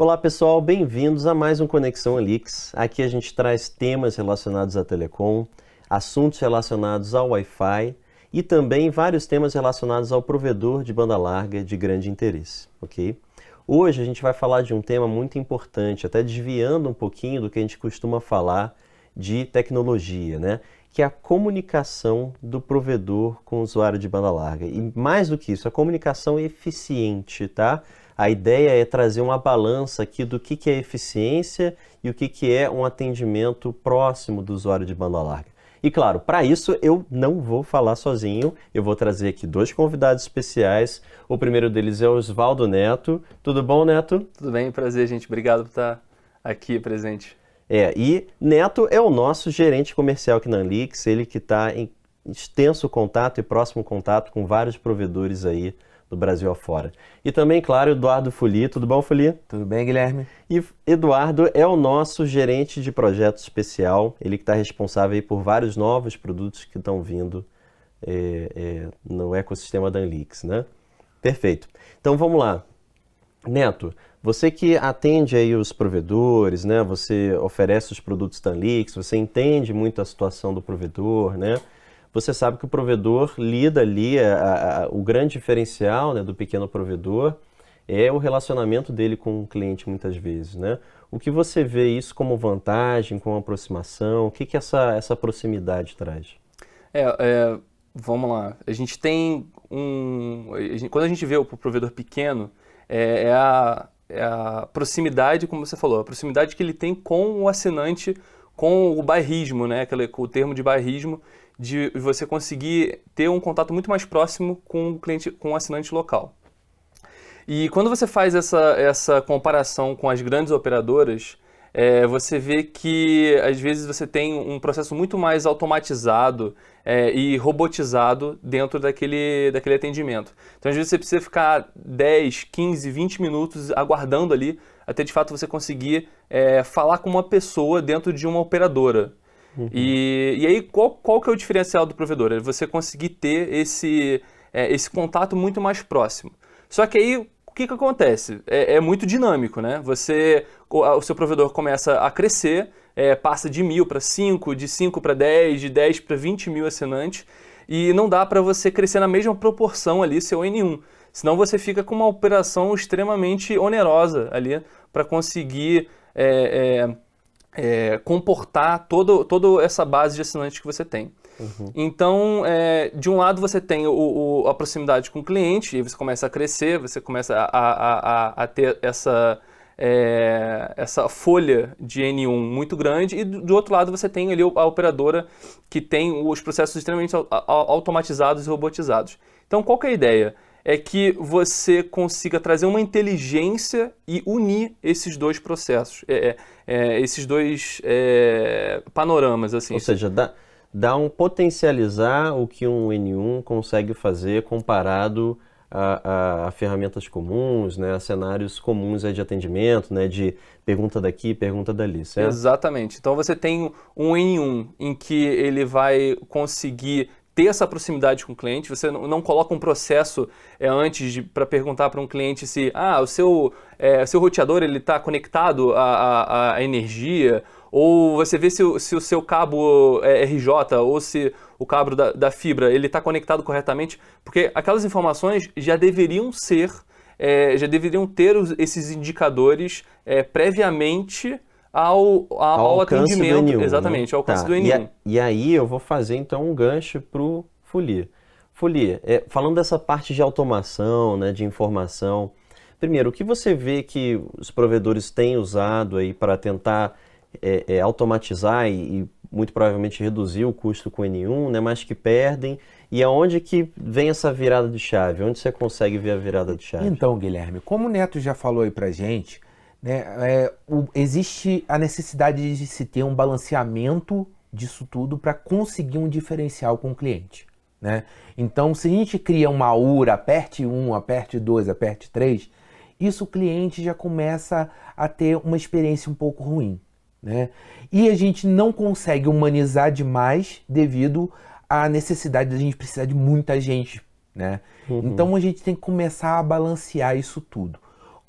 Olá pessoal, bem-vindos a mais um Conexão Alix. Aqui a gente traz temas relacionados à telecom, assuntos relacionados ao Wi-Fi e também vários temas relacionados ao provedor de banda larga de grande interesse, ok? Hoje a gente vai falar de um tema muito importante, até desviando um pouquinho do que a gente costuma falar de tecnologia, né? Que é a comunicação do provedor com o usuário de banda larga. E mais do que isso, a comunicação eficiente, tá? A ideia é trazer uma balança aqui do que é eficiência e o que é um atendimento próximo do usuário de banda larga. E claro, para isso eu não vou falar sozinho, eu vou trazer aqui dois convidados especiais. O primeiro deles é o Osvaldo Neto. Tudo bom, Neto? Tudo bem, prazer, gente. Obrigado por estar aqui presente. E Neto é o nosso gerente comercial aqui na Alix, ele que está em extenso contato e próximo contato com vários provedores aí do Brasil afora. E também, claro, Eduardo Fuli. Tudo bom, Fuli? Tudo bem, Guilherme? E Eduardo é o nosso gerente de projeto especial, ele que está responsável aí por vários novos produtos que estão vindo no ecossistema da Alix, né? Perfeito. Então vamos lá. Neto, você que atende aí os provedores, né? Você oferece os produtos da Alix, você entende muito a situação do provedor, né? Você sabe que o provedor lida ali, o grande diferencial, né, do pequeno provedor é o relacionamento dele com o cliente muitas vezes, né? O que você vê isso como vantagem, como aproximação? O que essa proximidade traz? Vamos lá. A gente tem quando a gente vê o provedor pequeno, é a proximidade, como você falou, a proximidade que ele tem com o assinante, com o bairrismo, né? O termo de bairrismo, de você conseguir ter um contato muito mais próximo com o cliente, com o assinante local. E quando você faz essa comparação com as grandes operadoras, você vê que às vezes você tem um processo muito mais automatizado e robotizado dentro daquele atendimento. Então às vezes você precisa ficar 10, 15, 20 minutos aguardando ali até de fato você conseguir falar com uma pessoa dentro de uma operadora. Uhum. E aí, qual que é o diferencial do provedor? É você conseguir ter esse contato muito mais próximo. Só que aí, o que acontece? É muito dinâmico, né? O seu provedor começa a crescer, passa de 1.000 para 5, de 5 para 10, de 10 para 20 mil assinantes, e não dá para você crescer na mesma proporção ali, seu N1. Senão você fica com uma operação extremamente onerosa ali para conseguir comportar toda essa base de assinantes que você tem. Uhum. Então, de um lado você tem a proximidade com o cliente, e você começa a crescer, você começa a ter essa folha de N1 muito grande, e do outro lado você tem ali a operadora que tem os processos extremamente automatizados e robotizados. Então, qual que é a ideia? É que você consiga trazer uma inteligência e unir esses dois processos, esses dois panoramas. Assim. Ou seja, dá um potencializar o que um N1 consegue fazer comparado a ferramentas comuns, né, a cenários comuns de atendimento, né, de pergunta daqui, pergunta dali, certo? Exatamente. Então você tem um N1 em que ele vai conseguir ter essa proximidade com o cliente, você não coloca um processo antes para perguntar para um cliente se o seu roteador está conectado à energia, ou você vê se o seu cabo RJ ou se o cabo da fibra está conectado corretamente, porque aquelas informações já deveriam ter esses indicadores previamente ao atendimento, do N1, exatamente, né? ao alcance do N1. E aí eu vou fazer então um gancho para o Fuli. Fuli, falando dessa parte de automação, né, de informação, primeiro, o que você vê que os provedores têm usado aí para tentar automatizar e muito provavelmente reduzir o custo com o N1, né, mas que perdem, e aonde que vem essa virada de chave? Onde você consegue ver a virada de chave? Então, Guilherme, como o Neto já falou aí pra gente, né, existe a necessidade de se ter um balanceamento disso tudo para conseguir um diferencial com o cliente, né? Então, se a gente cria uma URA, aperte 1, aperte 2, aperte 3, isso o cliente já começa a ter uma experiência um pouco ruim, né? E a gente não consegue humanizar demais devido à necessidade de a gente precisar de muita gente, né? Uhum. Então, a gente tem que começar a balancear isso tudo.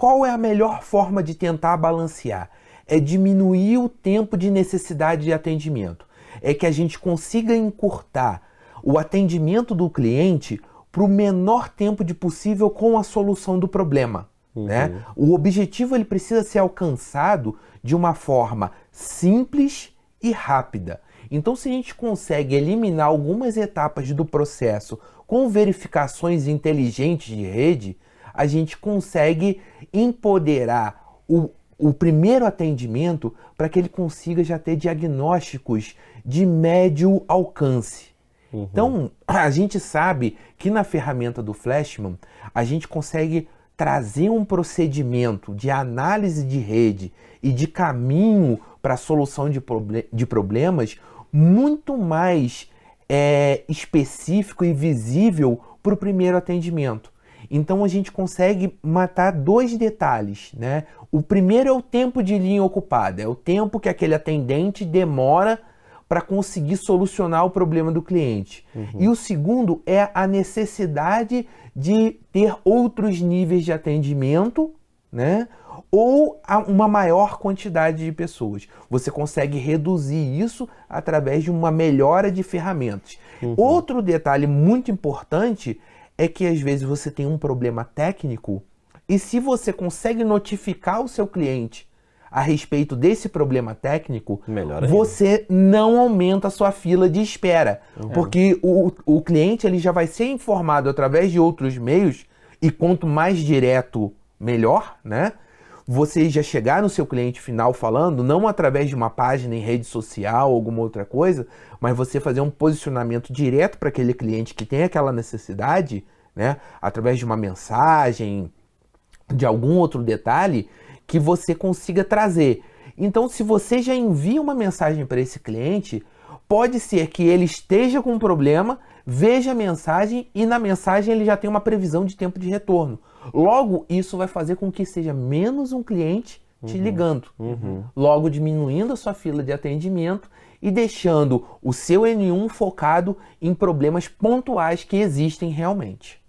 qual é a melhor forma de tentar balancear? É diminuir o tempo de necessidade de atendimento. É que a gente consiga encurtar o atendimento do cliente para o menor tempo de possível com a solução do problema. Né? O objetivo ele precisa ser alcançado de uma forma simples e rápida. Então, se a gente consegue eliminar algumas etapas do processo com verificações inteligentes de rede, a gente consegue empoderar o primeiro atendimento para que ele consiga já ter diagnósticos de médio alcance. Então, a gente sabe que na ferramenta do Flashman, a gente consegue trazer um procedimento de análise de rede e de caminho para a solução de problemas muito mais específico e visível para o primeiro atendimento. Então a gente consegue matar dois detalhes, né? O primeiro é o tempo de linha ocupada, é o tempo que aquele atendente demora para conseguir solucionar o problema do cliente. E o segundo é a necessidade de ter outros níveis de atendimento, né? Ou uma maior quantidade de pessoas. Você consegue reduzir isso através de uma melhora de ferramentas. Outro detalhe muito importante é que às vezes você tem um problema técnico e se você consegue notificar o seu cliente a respeito desse problema técnico, você não aumenta a sua fila de espera. Porque o cliente ele já vai ser informado através de outros meios e quanto mais direto, melhor, né? Você já chegar no seu cliente final falando, não através de uma página em rede social ou alguma outra coisa, mas você fazer um posicionamento direto para aquele cliente que tem aquela necessidade, né? Através de uma mensagem, de algum outro detalhe, que você consiga trazer. Então, se você já envia uma mensagem para esse cliente, pode ser que ele esteja com um problema, veja a mensagem e na mensagem ele já tem uma previsão de tempo de retorno. Logo, isso vai fazer com que seja menos um cliente te ligando. Logo, diminuindo a sua fila de atendimento e deixando o seu N1 focado em problemas pontuais que existem realmente.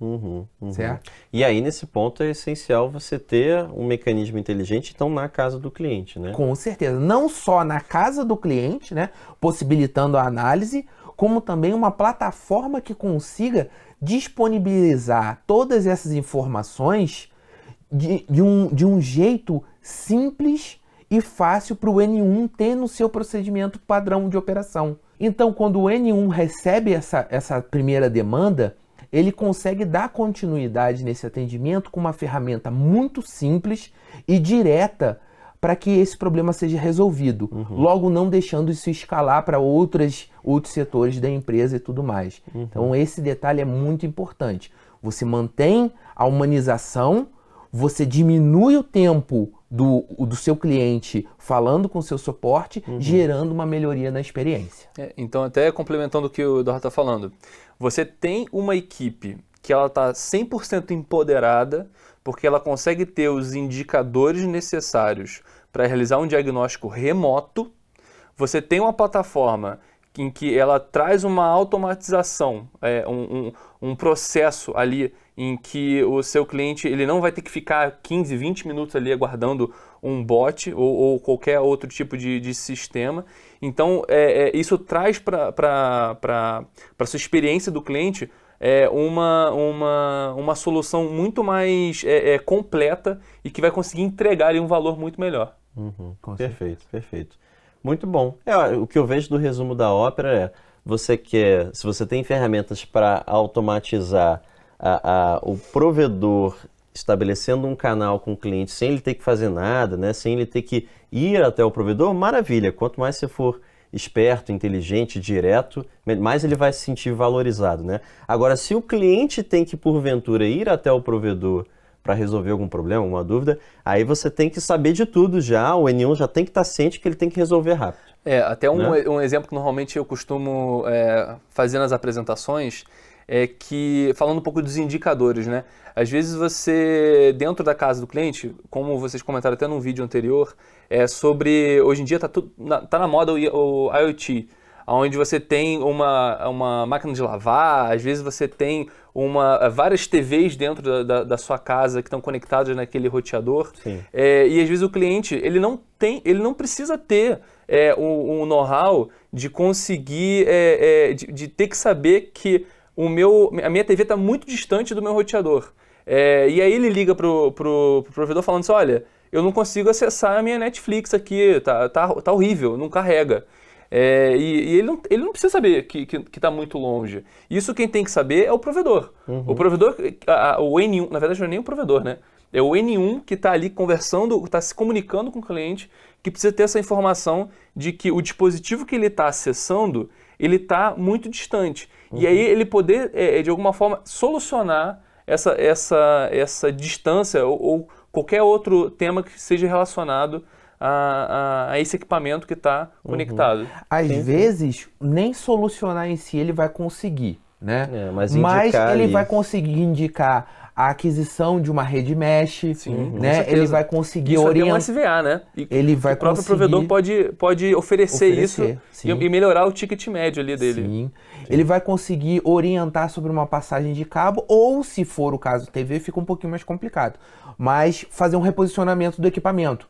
Certo? E aí, nesse ponto, é essencial você ter um mecanismo inteligente, então, na casa do cliente, né? Com certeza. Não só na casa do cliente, né? Possibilitando a análise, como também uma plataforma que consiga disponibilizar todas essas informações de um jeito simples e fácil para o N1 ter no seu procedimento padrão de operação. Então, quando o N1 recebe essa primeira demanda, ele consegue dar continuidade nesse atendimento com uma ferramenta muito simples e direta para que esse problema seja resolvido, logo não deixando isso escalar para outros setores da empresa e tudo mais. Então esse detalhe é muito importante. Você mantém a humanização, você diminui o tempo do seu cliente falando com o seu suporte, gerando uma melhoria na experiência. Então, até complementando o que o Eduardo está falando, você tem uma equipe que ela está 100% empoderada, porque ela consegue ter os indicadores necessários para realizar um diagnóstico remoto. Você tem uma plataforma em que ela traz uma automatização, um processo ali em que o seu cliente ele não vai ter que ficar 15, 20 minutos ali aguardando um bot ou qualquer outro tipo de sistema. Então, isso traz para a sua experiência do cliente uma solução muito mais completa e que vai conseguir entregar ali um valor muito melhor. Perfeito, perfeito. Muito bom. O que eu vejo do resumo da ópera se você tem ferramentas para automatizar o provedor estabelecendo um canal com o cliente sem ele ter que fazer nada, né, sem ele ter que ir até o provedor, maravilha. Quanto mais você for esperto, inteligente, direto, mais ele vai se sentir valorizado, né? Agora, se o cliente tem que, porventura, ir até o provedor para resolver algum problema, alguma dúvida, aí você tem que saber de tudo já, o N1 já tem que estar ciente que ele tem que resolver rápido. Até um exemplo que normalmente eu costumo fazer nas apresentações é que, falando um pouco dos indicadores, né? Às vezes você, dentro da casa do cliente, como vocês comentaram até num vídeo anterior, hoje em dia tá na moda o IoT. onde você tem uma máquina de lavar, às vezes você tem várias TVs dentro da sua casa que estão conectadas naquele roteador. E às vezes o cliente ele não precisa ter um know-how de conseguir, de ter que saber que a minha TV está muito distante do meu roteador. E aí ele liga pro provedor falando assim, olha, eu não consigo acessar a minha Netflix aqui, tá horrível, não carrega. E ele não precisa saber que está muito longe. Isso quem tem que saber é o provedor. O provedor, o N1, na verdade não é nem o provedor, né? É o N1 que está ali conversando, está se comunicando com o cliente, que precisa ter essa informação de que o dispositivo que ele está acessando, ele está muito distante. E aí ele poder, de alguma forma, solucionar essa distância ou qualquer outro tema que seja relacionado a esse equipamento que está conectado. Às vezes, nem solucionar em si ele vai conseguir, né? Mas ele vai conseguir indicar a aquisição de uma rede mesh, né? Ele vai conseguir orientar. Isso é um SVA, né? Ele vai o próprio provedor pode oferecer isso e melhorar o ticket médio ali dele. Sim. Ele vai conseguir orientar sobre uma passagem de cabo ou, se for o caso TV, fica um pouquinho mais complicado. Mas fazer um reposicionamento do equipamento.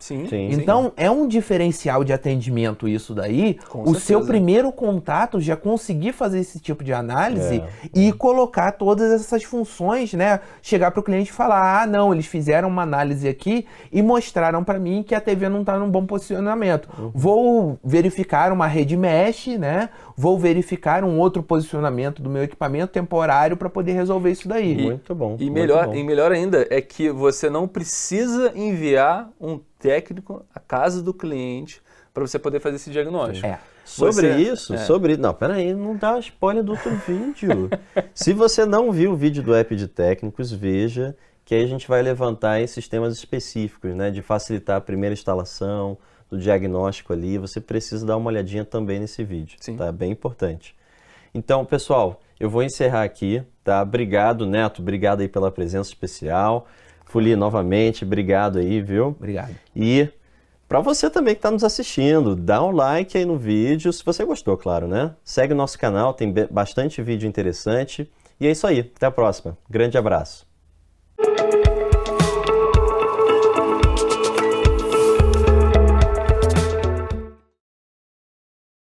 Então, é um diferencial de atendimento isso daí. O seu primeiro contato já conseguir fazer esse tipo de análise e colocar todas essas funções, né? Chegar para o cliente e falar, não, eles fizeram uma análise aqui e mostraram para mim que a TV não está num bom posicionamento. Vou verificar uma rede mesh, né? Vou verificar um outro posicionamento do meu equipamento temporário para poder resolver isso daí. Muito bom. E melhor ainda é que você não precisa enviar um técnico à casa do cliente para você poder fazer esse diagnóstico. Não, peraí, não dá spoiler do outro vídeo. Se você não viu o vídeo do app de técnicos, veja, que aí a gente vai levantar esses temas específicos, né, de facilitar a primeira instalação, do diagnóstico ali, você precisa dar uma olhadinha também nesse vídeo, tá? Bem importante. Então, pessoal, eu vou encerrar aqui, tá? Obrigado, Neto, obrigado aí pela presença especial. Fuli, novamente, obrigado aí, viu? Obrigado. E para você também que está nos assistindo, dá um like aí no vídeo, se você gostou, claro, né? Segue o nosso canal, tem bastante vídeo interessante. E é isso aí, até a próxima. Grande abraço.